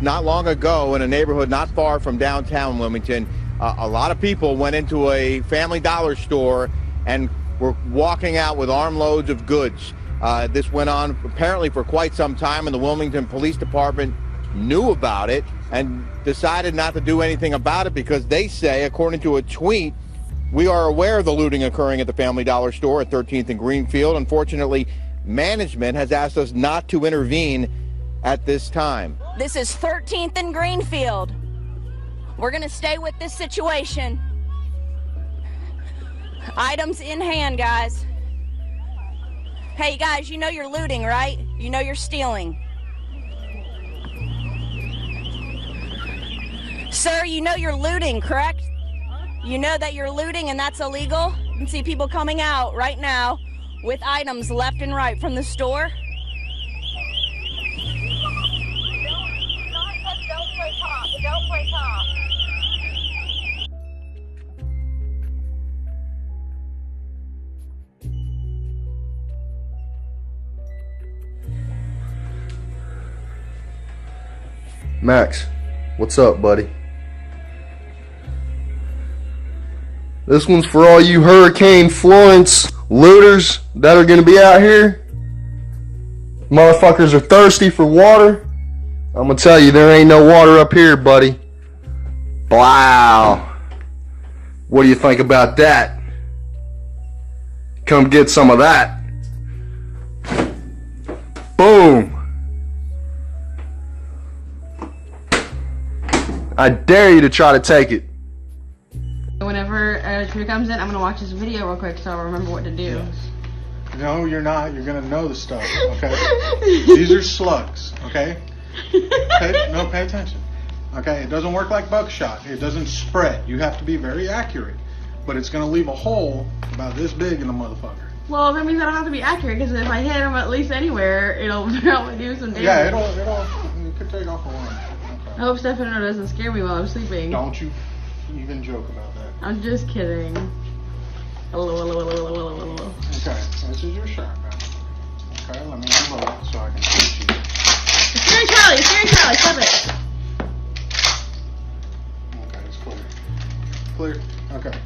not long ago in a neighborhood not far from downtown Wilmington. A lot of people went into a Family Dollar store and were walking out with armloads of goods. This went on apparently for quite some time, and the Wilmington Police Department knew about it and decided not to do anything about it because they say, according to a tweet, we are aware of the looting occurring at the Family Dollar store at 13th and Greenfield. Unfortunately, management has asked us not to intervene at this time. This is 13th and Greenfield. We're going to stay with this situation. Items in hand, guys. Hey, guys, you know you're looting, right? You know you're stealing. Sir, you know you're looting, correct? You know that you're looting and that's illegal? You can see people coming out right now with items left and right from the store. Don't play pop. Max, what's up, buddy? This one's for all you Hurricane Florence looters that are gonna be out here. Motherfuckers are thirsty for water. I'm gonna tell you, there ain't no water up here, buddy. Wow. What do you think about that? Come get some of that. Boom. I dare you to try to take it. Whenever a tree comes in, I'm gonna watch this video real quick so I'll remember what to do. Yes. No, you're not. You're gonna know the stuff, okay? These are slugs, okay? Pay attention. Okay, it doesn't work like buckshot. It doesn't spread. You have to be very accurate. But it's gonna leave a hole about this big in the motherfucker. Well, that means I don't have to be accurate, because if I hit him at least anywhere, it'll probably do some damage. Yeah, you could take off a run. Okay. I hope Stefano doesn't scare me while I'm sleeping. Don't you even joke about that. I'm just kidding. Okay, this is your shotgun. Okay, let me unload it so I can shoot you. It's scaring Charlie, stop it. Okay, it's clear. Clear. Okay.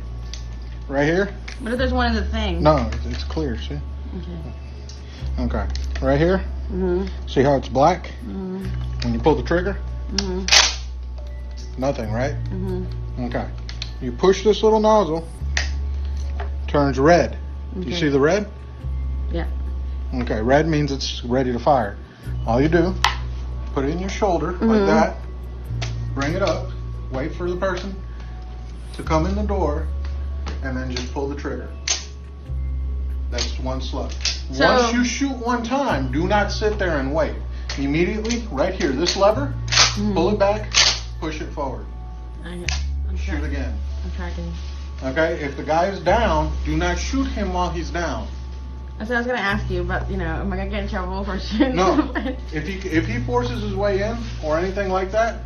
Right here? What if there's one in the thing? No, it's clear, see? Okay. Okay. Right here? Mm-hmm. See how it's black? Mm-hmm. When you pull the trigger? Mm-hmm. Nothing, right? Mm-hmm. Okay. You push this little nozzle, turns red. Okay. Do you see the red? Yeah. Okay, red means it's ready to fire. All you do, put it in your shoulder like that, bring it up, wait for the person to come in the door, and then just pull the trigger. That's one slug. So, once you shoot one time, do not sit there and wait. Immediately, right here, this lever, pull it back, push it forward. Shoot again. I'm tracking. Okay, if the guy is down, do not shoot him while he's down. That's what I was gonna ask you, but am I gonna get in trouble for shooting? No, if he forces his way in or anything like that,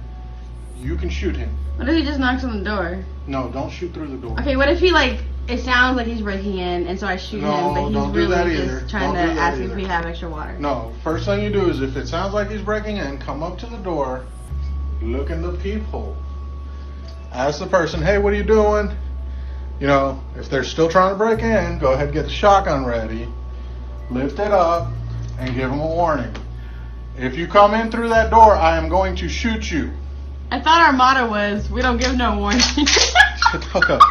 you can shoot him. What if he just knocks on the door? No, don't shoot through the door. Okay, what if he it sounds like he's breaking in, and so I shoot him, but he's don't do that really either. just trying Don't to do that ask if either. we have extra water. No, first thing you do is if it sounds like he's breaking in, come up to the door, look in the peephole. Ask the person, hey, what are you doing? If they're still trying to break in, go ahead and get the shotgun ready, lift it up, and give them a warning. If you come in through that door, I am going to shoot you. I thought our motto was, we don't give no warning. Shut the fuck up.